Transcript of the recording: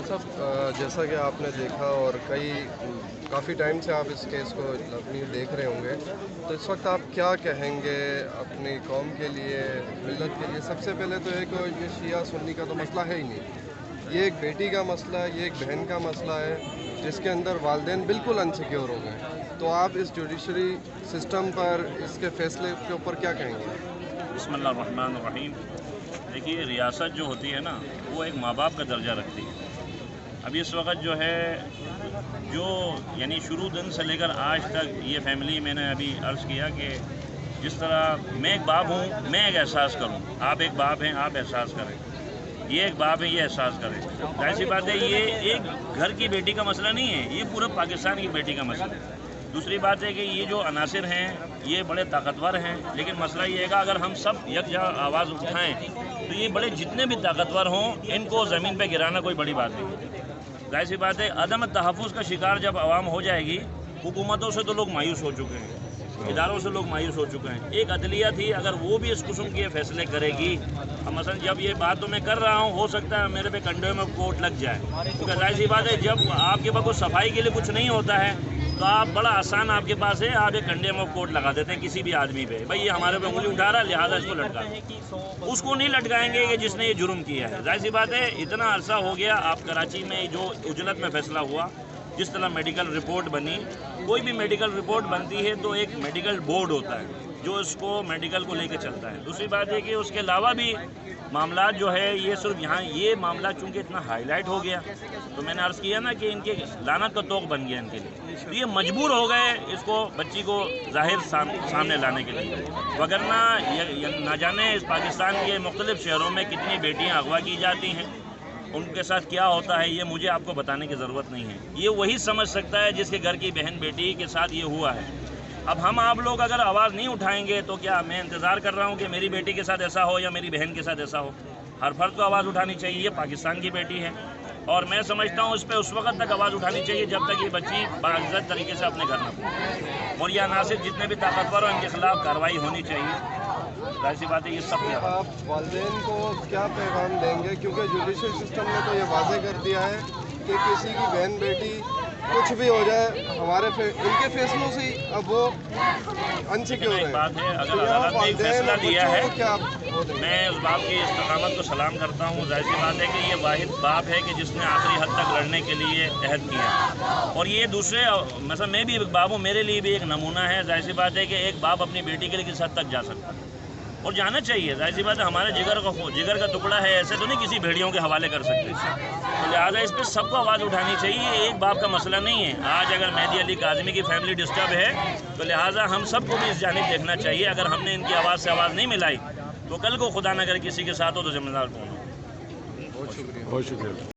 صاحب جیسا کہ آپ نے دیکھا اور کافی ٹائم سے آپ اس کیس کو اپنی دیکھ رہے ہوں گے، تو اس وقت آپ کیا کہیں گے اپنی قوم کے لیے، ملت کے لیے؟ سب سے پہلے تو ایک یہ شیعہ سنی کا تو مسئلہ ہے ہی نہیں، یہ ایک بیٹی کا مسئلہ ہے، یہ ایک بہن کا مسئلہ ہے جس کے اندر والدین بالکل انسیکیور ہو گئے. تو آپ اس جوڈیشری سسٹم پر، اس کے فیصلے کے اوپر کیا کہیں گے؟ بسم اللہ الرحمن الرحیم. دیکھیے، ریاست جو ہوتی ہے نا، وہ ایک ماں باپ کا درجہ رکھتی ہے. اب اس وقت جو ہے، یعنی شروع دن سے لے کر آج تک یہ فیملی، میں نے ابھی عرض کیا کہ جس طرح میں ایک باپ ہوں، میں ایک احساس کروں، آپ ایک باپ ہیں، آپ احساس کریں، یہ ایک باپ ہے، یہ احساس کریں. ظاہر سی بات ہے، یہ ایک گھر کی بیٹی کا مسئلہ نہیں ہے، یہ پورے پاکستان کی بیٹی کا مسئلہ ہے. دوسری بات ہے کہ یہ جو عناصر ہیں یہ بڑے طاقتور ہیں، لیکن مسئلہ یہ ہے کہ اگر ہم سب یکجا آواز اٹھائیں تو یہ بڑے جتنے بھی طاقتور ہوں، ان کو زمین پہ گرانا کوئی بڑی بات نہیں. ظاہر سی بات ہے، عدم تحفظ کا شکار جب عوام ہو جائے گی، حکومتوں سے تو لوگ مایوس ہو چکے ہیں، اداروں سے لوگ مایوس ہو چکے ہیں. ایک عدلیہ تھی، اگر وہ بھی اس قسم کے فیصلے کرے گی، مثلا جب یہ بات تو میں کر رہا ہوں، ہو سکتا ہے میرے پہ کنڈے میں کوٹ لگ جائے، کیونکہ ظاہر سی بات ہے جب آپ کے پاس کوئی صفائی کے لیے کچھ نہیں ہوتا ہے تو آپ بڑا آسان آپ کے پاس ہے، آپ ایک کنڈے میں کوٹ لگا دیتے ہیں کسی بھی آدمی پہ. بھائی یہ ہمارے پہ انگلی اٹھا رہا ہے، لہٰذا اس کو لٹکا دو. اس کو نہیں لٹکائیں گے کہ جس نے یہ جرم کیا ہے. ظاہر سی بات ہے، اتنا عرصہ ہو گیا. آپ کراچی میں جو اجلت میں فیصلہ ہوا، جس طرح میڈیکل رپورٹ بنی، کوئی بھی میڈیکل رپورٹ بنتی ہے تو ایک میڈیکل بورڈ ہوتا ہے جو اس کو میڈیکل کو لے کے چلتا ہے. دوسری بات ہے کہ اس کے علاوہ بھی معاملات جو ہے، یہ صرف یہاں یہ معاملہ چونکہ اتنا ہائی لائٹ ہو گیا، تو میں نے عرض کیا نا کہ ان کے لعنت کا طوق بن گیا ان کے لیے. تو یہ مجبور ہو گئے اس کو، بچی کو ظاہر سامنے لانے کے لیے. وگرنہ نہ جانے اس پاکستان کے مختلف شہروں میں کتنی بیٹیاں اغوا کی جاتی ہیں، ان کے ساتھ کیا ہوتا ہے، یہ مجھے آپ کو بتانے کی ضرورت نہیں ہے. یہ وہی سمجھ سکتا ہے جس کے گھر کی بہن بیٹی کے ساتھ یہ ہوا ہے. اب ہم آپ لوگ اگر آواز نہیں اٹھائیں گے تو کیا میں انتظار کر رہا ہوں کہ میری بیٹی کے ساتھ ایسا ہو یا میری بہن کے ساتھ ایسا ہو؟ ہر فرد کو آواز اٹھانی چاہیے. یہ پاکستان کی بیٹی ہے اور میں سمجھتا ہوں اس پہ اس وقت تک آواز اٹھانی چاہیے جب تک یہ بچی باعزت طریقے سے اپنے گھر نہ پہنچے. اور یہ عناصر جتنے بھی طاقتور ہوں، ان کے خلاف کارروائی ہونی چاہیے. ظاہر سی بات ہے یہ سب کیا آپ والدین کو کیا پیغام دیں گے؟ کیونکہ جوڈیشل سسٹم نے تو یہ واضح کر دیا ہے کہ کسی کی بہن بیٹی کچھ بھی ہو جائے، ان کے فیصلوں سے اب وہ انسیکیور ہے. بات ہے، اگر عدالت نے ایک فیصلہ دیا ہے، کیا میں اس باپ کی استقامت کو سلام کرتا ہوں. ظاہر سی بات ہے کہ یہ واحد باپ ہے کہ جس نے آخری حد تک لڑنے کے لیے عہد کیا. اور یہ دوسرے، مثلا میں بھی ایک باپ ہوں، میرے لیے بھی ایک نمونہ ہے. ظاہر سی بات ہے کہ ایک باپ اپنی بیٹی کے لیے کس حد تک جا سکتا ہے اور جانا چاہیے. ظاہر سی بات ہے، ہمارے جگر کا ٹکڑا ہے، ایسے تو نہیں کسی بھیڑیوں کے حوالے کر سکتے. تو لہٰذا اس پہ سب کو آواز اٹھانی چاہیے. یہ ایک باپ کا مسئلہ نہیں ہے. آج اگر مہدی علی کاظمی کی فیملی ڈسٹرب ہے تو لہٰذا ہم سب کو بھی اس جانب دیکھنا چاہیے. اگر ہم نے ان کی آواز سے آواز نہیں ملائی تو کل کو خدا نہ کرے کسی کے ساتھ ہو تو ذمہ دار کون ہو. بہت شکریہ.